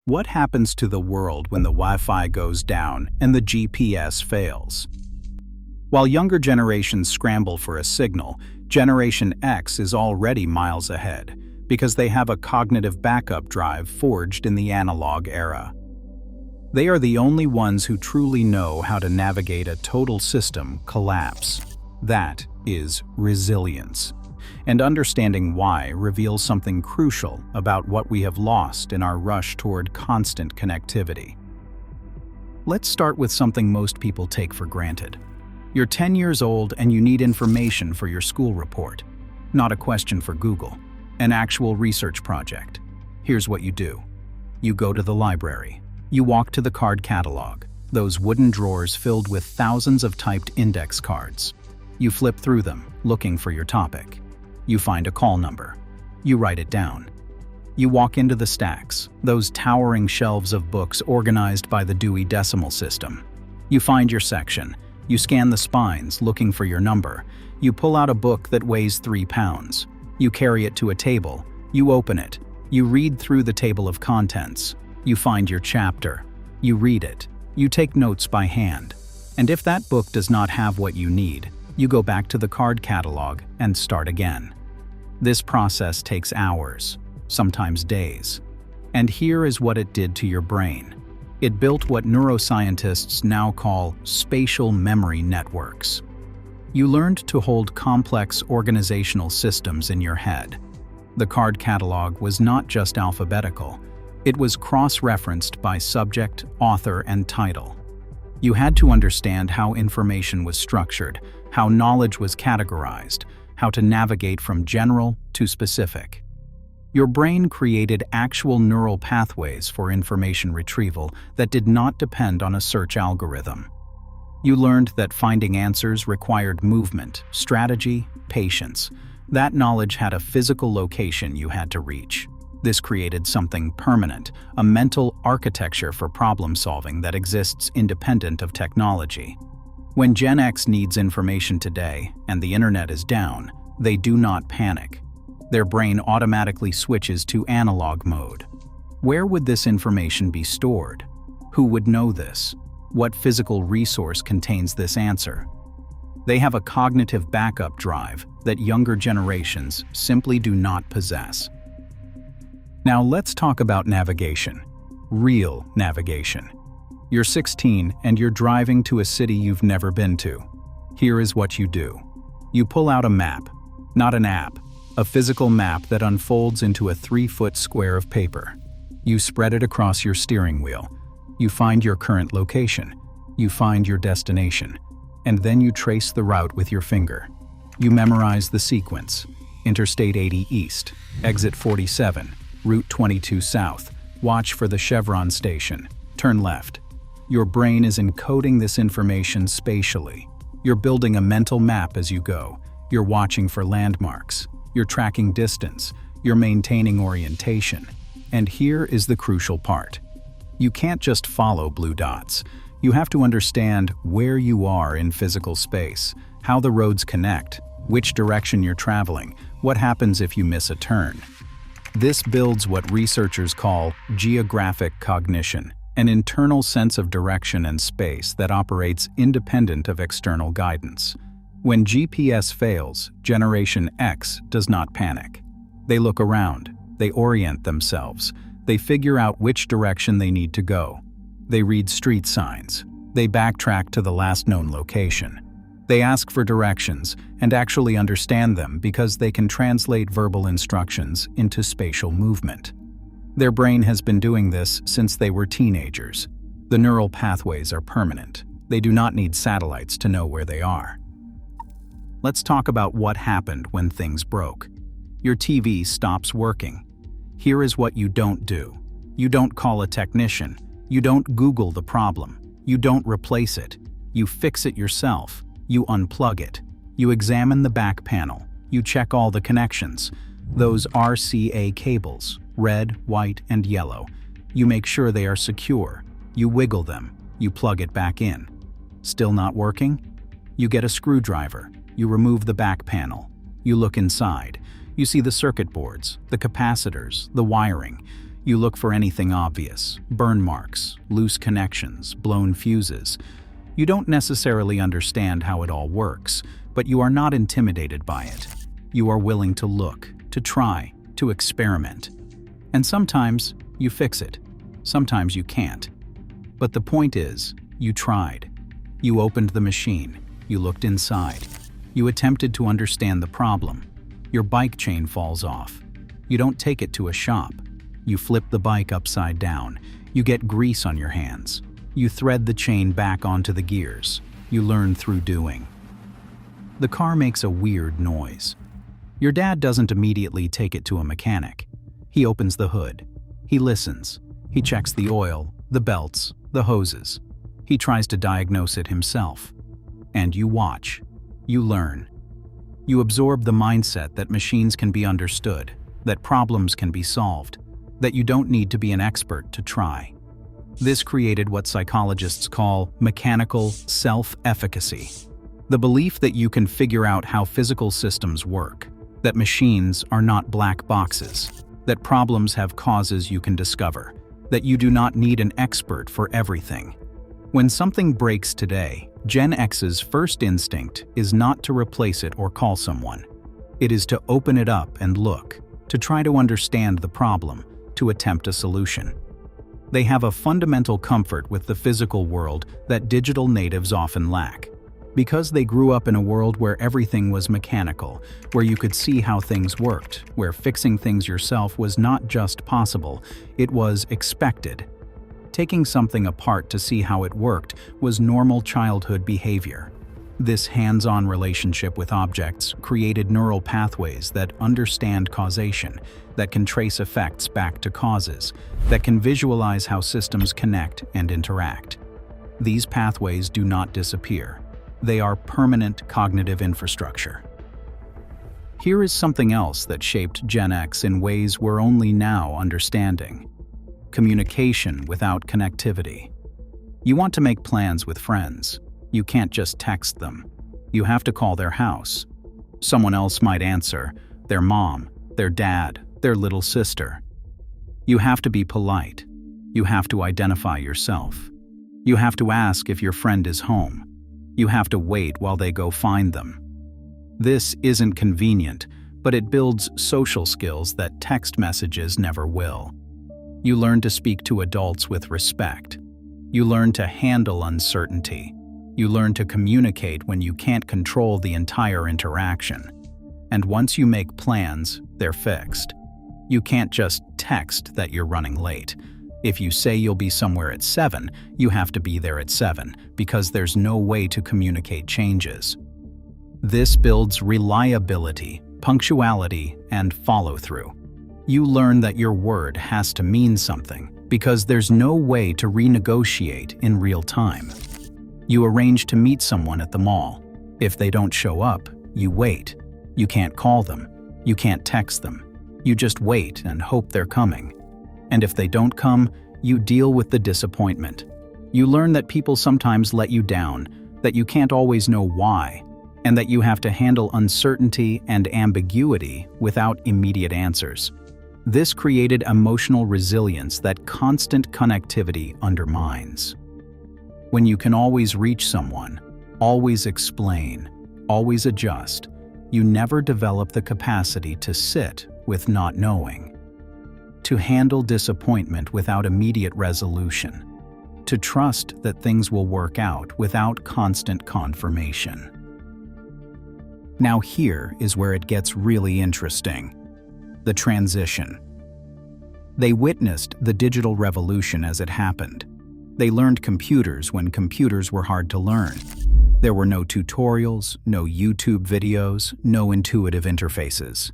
What happens to the world when the Wi-Fi goes down and the GPS fails? While younger generations scramble for a signal, Generation X is already miles ahead because they have a cognitive backup drive forged in the analog era. They are the only ones who truly know how to navigate a total system collapse. That is resilience. And understanding why reveals something crucial about what we have lost in our rush toward constant connectivity. Let's start with something most people take for granted. You're 10 years old and you need information for your school report. Not a question for Google, an actual research project. Here's what you do. You go to the library. You walk to the card catalog, those wooden drawers filled with thousands of typed index cards. You flip through them, looking for your topic. You find a call number. You write it down. You walk into the stacks, those towering shelves of books organized by the Dewey Decimal System. You find your section. You scan the spines, looking for your number. You pull out a book that weighs 3 pounds. You carry it to a table. You open it. You read through the table of contents. You find your chapter. You read it. You take notes by hand. And if that book does not have what you need, you go back to the card catalog and start again. This process takes hours, sometimes days. And here is what it did to your brain. It built what neuroscientists now call spatial memory networks. You learned to hold complex organizational systems in your head. The card catalog was not just alphabetical. It was cross-referenced by subject, author, and title. You had to understand how information was structured, how knowledge was categorized, how to navigate from general to specific. Your brain created actual neural pathways for information retrieval that did not depend on a search algorithm. You learned that finding answers required movement, strategy, patience. That knowledge had a physical location you had to reach. This created something permanent, a mental architecture for problem solving that exists independent of technology. When Gen X needs information today and the internet is down, they do not panic. Their brain automatically switches to analog mode. Where would this information be stored? Who would know this? What physical resource contains this answer? They have a cognitive backup drive that younger generations simply do not possess. Now let's talk about navigation. Real navigation. You're 16 and you're driving to a city you've never been to. Here is what you do. You pull out a map, not an app, a physical map that unfolds into a 3-foot square of paper. You spread it across your steering wheel. You find your current location. You find your destination. And then you trace the route with your finger. You memorize the sequence. Interstate 80 East, Exit 47, Route 22 South. Watch for the Chevron station. Turn left. Your brain is encoding this information spatially. You're building a mental map as you go. You're watching for landmarks. You're tracking distance. You're maintaining orientation. And here is the crucial part. You can't just follow blue dots. You have to understand where you are in physical space, how the roads connect, which direction you're traveling, what happens if you miss a turn. This builds what researchers call geographic cognition, an internal sense of direction and space that operates independent of external guidance. When GPS fails, Generation X does not panic. They look around, they orient themselves, they figure out which direction they need to go. They read street signs, they backtrack to the last known location. They ask for directions and actually understand them because they can translate verbal instructions into spatial movement. Their brain has been doing this since they were teenagers. The neural pathways are permanent. They do not need satellites to know where they are. Let's talk about what happened when things broke. Your TV stops working. Here is what you don't do. You don't call a technician. You don't Google the problem. You don't replace it. You fix it yourself. You unplug it. You examine the back panel. You check all the connections. Those RCA cables, red, white, and yellow. You make sure they are secure. You wiggle them. You plug it back in. Still not working? You get a screwdriver. You remove the back panel. You look inside. You see the circuit boards, the capacitors, the wiring. You look for anything obvious: burn marks, loose connections, blown fuses. You don't necessarily understand how it all works, but you are not intimidated by it. You are willing to look, to try, to experiment. And sometimes you fix it. Sometimes you can't. But the point is, you tried. You opened the machine. You looked inside. You attempted to understand the problem. Your bike chain falls off. You don't take it to a shop. You flip the bike upside down. You get grease on your hands. You thread the chain back onto the gears. You learn through doing. The car makes a weird noise. Your dad doesn't immediately take it to a mechanic. He opens the hood. He listens. He checks the oil, the belts, the hoses. He tries to diagnose it himself. And you watch. You learn. You absorb the mindset that machines can be understood, that problems can be solved, that you don't need to be an expert to try. This created what psychologists call mechanical self-efficacy. The belief that you can figure out how physical systems work, that machines are not black boxes, that problems have causes you can discover, that you do not need an expert for everything. When something breaks today, Gen X's first instinct is not to replace it or call someone. It is to open it up and look, to try to understand the problem, to attempt a solution. They have a fundamental comfort with the physical world that digital natives often lack. Because they grew up in a world where everything was mechanical, where you could see how things worked, where fixing things yourself was not just possible, it was expected. Taking something apart to see how it worked was normal childhood behavior. This hands-on relationship with objects created neural pathways that understand causation, that can trace effects back to causes, that can visualize how systems connect and interact. These pathways do not disappear. They are permanent cognitive infrastructure. Here is something else that shaped Gen X in ways we're only now understanding. Communication without connectivity. You want to make plans with friends. You can't just text them. You have to call their house. Someone else might answer: their mom, their dad, their little sister. You have to be polite. You have to identify yourself. You have to ask if your friend is home. You have to wait while they go find them. This isn't convenient, but it builds social skills that text messages never will. You learn to speak to adults with respect. You learn to handle uncertainty. You learn to communicate when you can't control the entire interaction. And once you make plans, they're fixed. You can't just text that you're running late. If you say you'll be somewhere at 7, you have to be there at 7, because there's no way to communicate changes. This builds reliability, punctuality, and follow-through. You learn that your word has to mean something, because there's no way to renegotiate in real time. You arrange to meet someone at the mall. If they don't show up, you wait. You can't call them. You can't text them. You just wait and hope they're coming. And if they don't come, you deal with the disappointment. You learn that people sometimes let you down, that you can't always know why, and that you have to handle uncertainty and ambiguity without immediate answers. This created emotional resilience that constant connectivity undermines. When you can always reach someone, always explain, always adjust, you never develop the capacity to sit with not knowing, to handle disappointment without immediate resolution, to trust that things will work out without constant confirmation. Now here is where it gets really interesting: the transition. They witnessed the digital revolution as it happened. They learned computers when computers were hard to learn. There were no tutorials, no YouTube videos, no intuitive interfaces.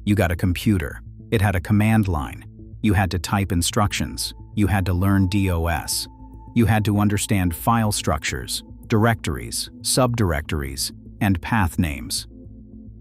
You got a computer. It had a command line. You had to type instructions. You had to learn DOS. You had to understand file structures, directories, subdirectories, and path names.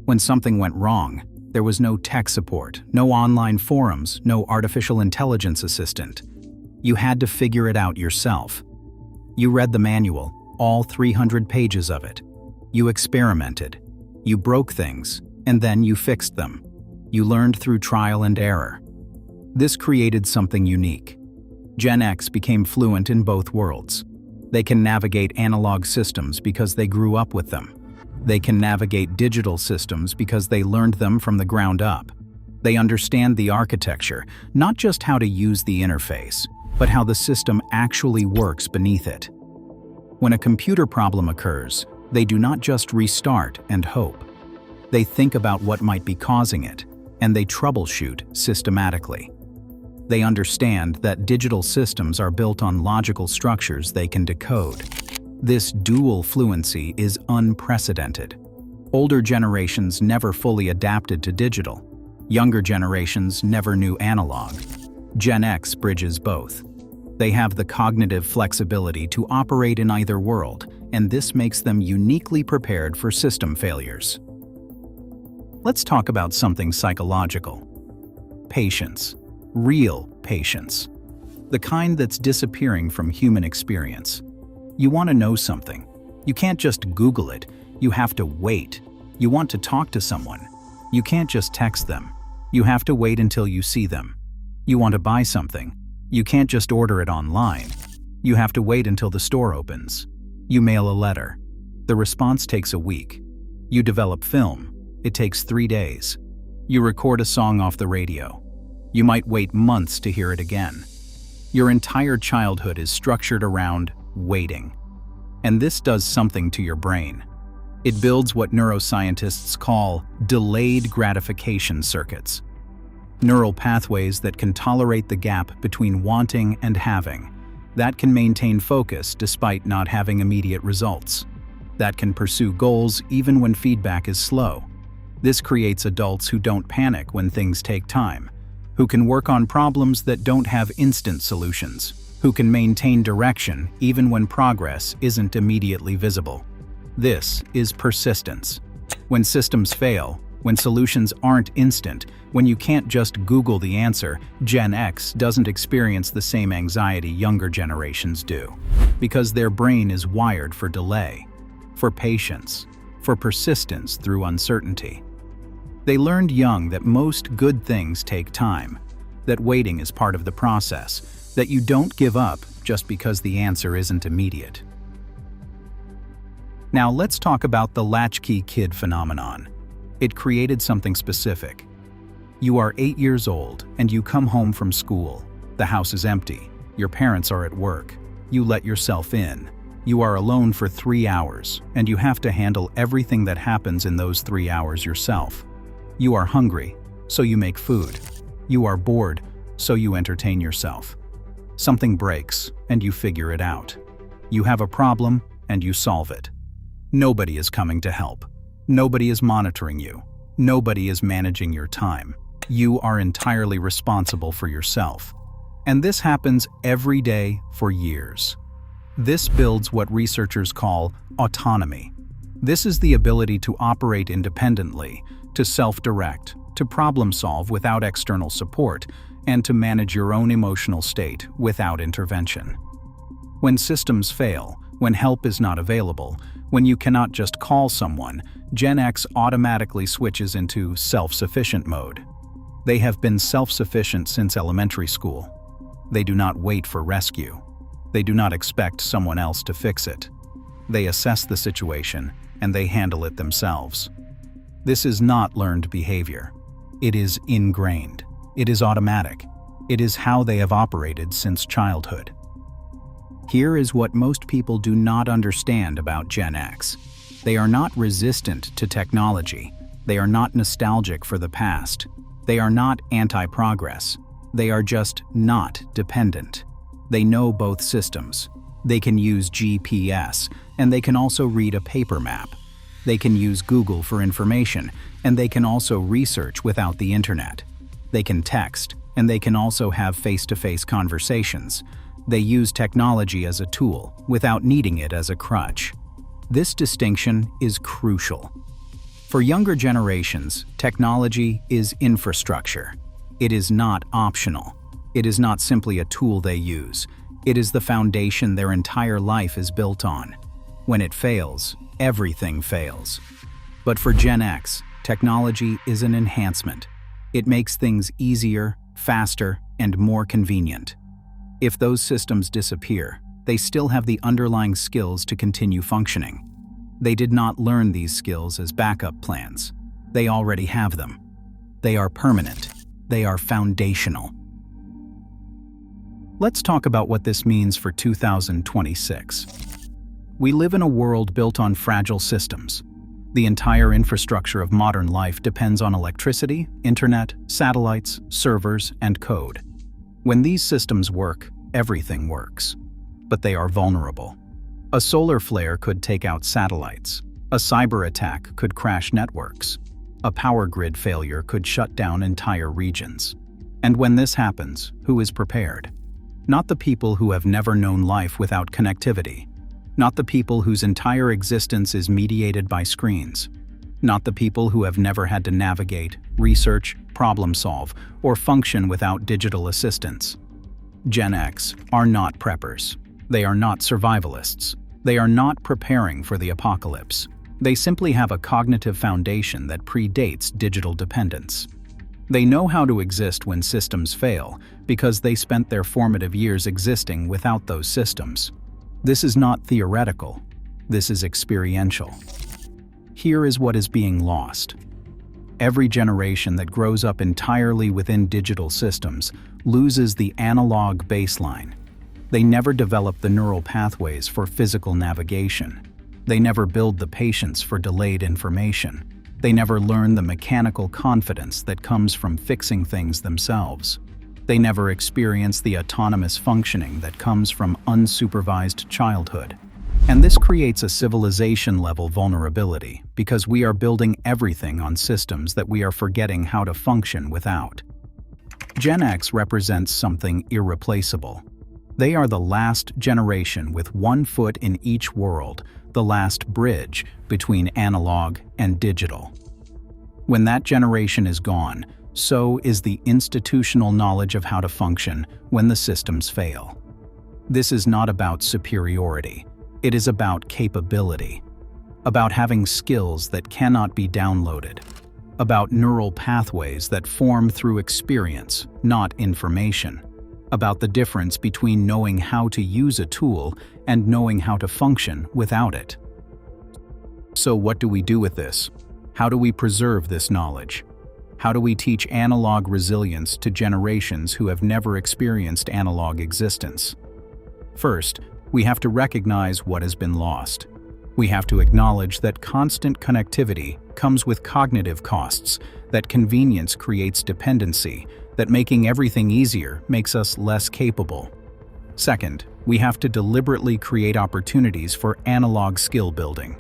When something went wrong, there was no tech support, no online forums, no artificial intelligence assistant. You had to figure it out yourself. You read the manual, all 300 pages of it. You experimented. You broke things, and then you fixed them. You learned through trial and error. This created something unique. Gen X became fluent in both worlds. They can navigate analog systems because they grew up with them. They can navigate digital systems because they learned them from the ground up. They understand the architecture, not just how to use the interface, but how the system actually works beneath it. When a computer problem occurs, they do not just restart and hope. They think about what might be causing it, and they troubleshoot systematically. They understand that digital systems are built on logical structures they can decode. This dual fluency is unprecedented. Older generations never fully adapted to digital. Younger generations never knew analog. Gen X bridges both. They have the cognitive flexibility to operate in either world, and this makes them uniquely prepared for system failures. Let's talk about something psychological. Patience. Real patience. The kind that's disappearing from human experience. You want to know something. You can't just Google it. You have to wait. You want to talk to someone. You can't just text them. You have to wait until you see them. You want to buy something. You can't just order it online. You have to wait until the store opens. You mail a letter. The response takes a week. You develop film. It takes 3 days. You record a song off the radio. You might wait months to hear it again. Your entire childhood is structured around waiting. And this does something to your brain. It builds what neuroscientists call delayed gratification circuits. Neural pathways that can tolerate the gap between wanting and having. That can maintain focus despite not having immediate results. That can pursue goals even when feedback is slow. This creates adults who don't panic when things take time, who can work on problems that don't have instant solutions, who can maintain direction even when progress isn't immediately visible. This is persistence. When systems fail, when solutions aren't instant, when you can't just Google the answer, Gen X doesn't experience the same anxiety younger generations do, because their brain is wired for delay, for patience, for persistence through uncertainty. They learned young that most good things take time, that waiting is part of the process, that you don't give up just because the answer isn't immediate. Now let's talk about the latchkey kid phenomenon. It created something specific. You are 8 years old and you come home from school. The house is empty. Your parents are at work. You let yourself in. You are alone for 3 hours, and you have to handle everything that happens in those 3 hours yourself. You are hungry, so you make food. You are bored, so you entertain yourself. Something breaks, and you figure it out. You have a problem, and you solve it. Nobody is coming to help. Nobody is monitoring you. Nobody is managing your time. You are entirely responsible for yourself. And this happens every day for years. This builds what researchers call autonomy. This is the ability to operate independently, to self-direct, to problem-solve without external support, and to manage your own emotional state without intervention. When systems fail, when help is not available, when you cannot just call someone, Gen X automatically switches into self-sufficient mode. They have been self-sufficient since elementary school. They do not wait for rescue. They do not expect someone else to fix it. They assess the situation, and they handle it themselves. This is not learned behavior. It is ingrained. It is automatic. It is how they have operated since childhood. Here is what most people do not understand about Gen X. They are not resistant to technology. They are not nostalgic for the past. They are not anti-progress. They are just not dependent. They know both systems. They can use GPS, and they can also read a paper map. They can use Google for information, and they can also research without the internet. They can text, and they can also have face-to-face conversations. They use technology as a tool, without needing it as a crutch. This distinction is crucial. For younger generations, technology is infrastructure. It is not optional. It is not simply a tool they use. It is the foundation their entire life is built on. When it fails, everything fails. But for Gen X, technology is an enhancement. It makes things easier, faster, and more convenient. If those systems disappear, they still have the underlying skills to continue functioning. They did not learn these skills as backup plans. They already have them. They are permanent. They are foundational. Let's talk about what this means for 2026. We live in a world built on fragile systems. The entire infrastructure of modern life depends on electricity, internet, satellites, servers, and code. When these systems work, everything works. But they are vulnerable. A solar flare could take out satellites. A cyber attack could crash networks. A power grid failure could shut down entire regions. And when this happens, who is prepared? Not the people who have never known life without connectivity. Not the people whose entire existence is mediated by screens. Not the people who have never had to navigate, research, problem solve, or function without digital assistance. Gen X are not preppers. They are not survivalists. They are not preparing for the apocalypse. They simply have a cognitive foundation that predates digital dependence. They know how to exist when systems fail because they spent their formative years existing without those systems. This is not theoretical. This is experiential. Here is what is being lost. Every generation that grows up entirely within digital systems loses the analog baseline. They never develop the neural pathways for physical navigation. They never build the patience for delayed information. They never learn the mechanical confidence that comes from fixing things themselves. They never experience the autonomous functioning that comes from unsupervised childhood. And this creates a civilization-level vulnerability because we are building everything on systems that we are forgetting how to function without. Gen X represents something irreplaceable. They are the last generation with one foot in each world, the last bridge between analog and digital. When that generation is gone, so is the institutional knowledge of how to function when the systems fail. This is not about superiority. It is about capability. About having skills that cannot be downloaded. About neural pathways that form through experience, not information. About the difference between knowing how to use a tool and knowing how to function without it. So what do we do with this? How do we preserve this knowledge? How do we teach analog resilience to generations who have never experienced analog existence? First, we have to recognize what has been lost. We have to acknowledge that constant connectivity comes with cognitive costs, that convenience creates dependency, that making everything easier makes us less capable. Second, we have to deliberately create opportunities for analog skill building.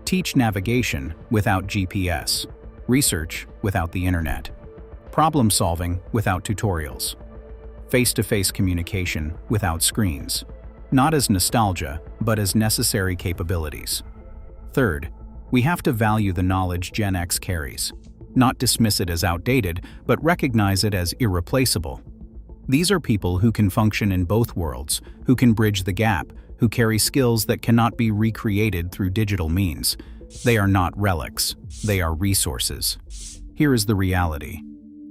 Teach navigation without GPS, research without the internet, problem solving without tutorials, face-to-face communication without screens, not as nostalgia, but as necessary capabilities. Third, we have to value the knowledge Gen X carries. Not dismiss it as outdated, but recognize it as irreplaceable. These are people who can function in both worlds, who can bridge the gap, who carry skills that cannot be recreated through digital means. They are not relics, they are resources. Here is the reality.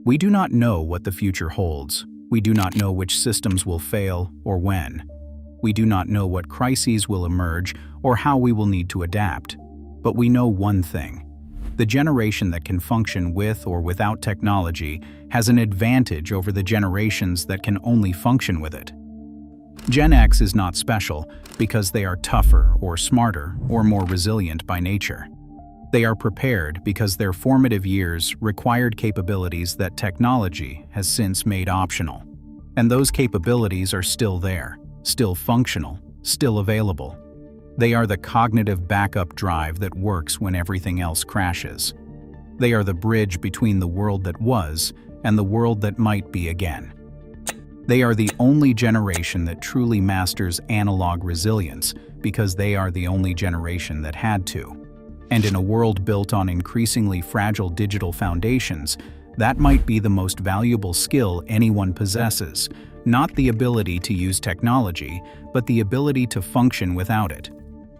We do not know what the future holds. We do not know which systems will fail or when. We do not know what crises will emerge or how we will need to adapt. But we know one thing. The generation that can function with or without technology has an advantage over the generations that can only function with it. Gen X is not special because they are tougher or smarter or more resilient by nature. They are prepared because their formative years required capabilities that technology has since made optional. And those capabilities are still there, still functional, still available. They are the cognitive backup drive that works when everything else crashes. They are the bridge between the world that was and the world that might be again. They are the only generation that truly masters analog resilience because they are the only generation that had to. And in a world built on increasingly fragile digital foundations, that might be the most valuable skill anyone possesses, not the ability to use technology, but the ability to function without it.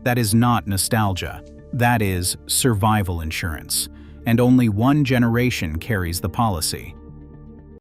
That is not nostalgia. That is survival insurance. And only one generation carries the policy.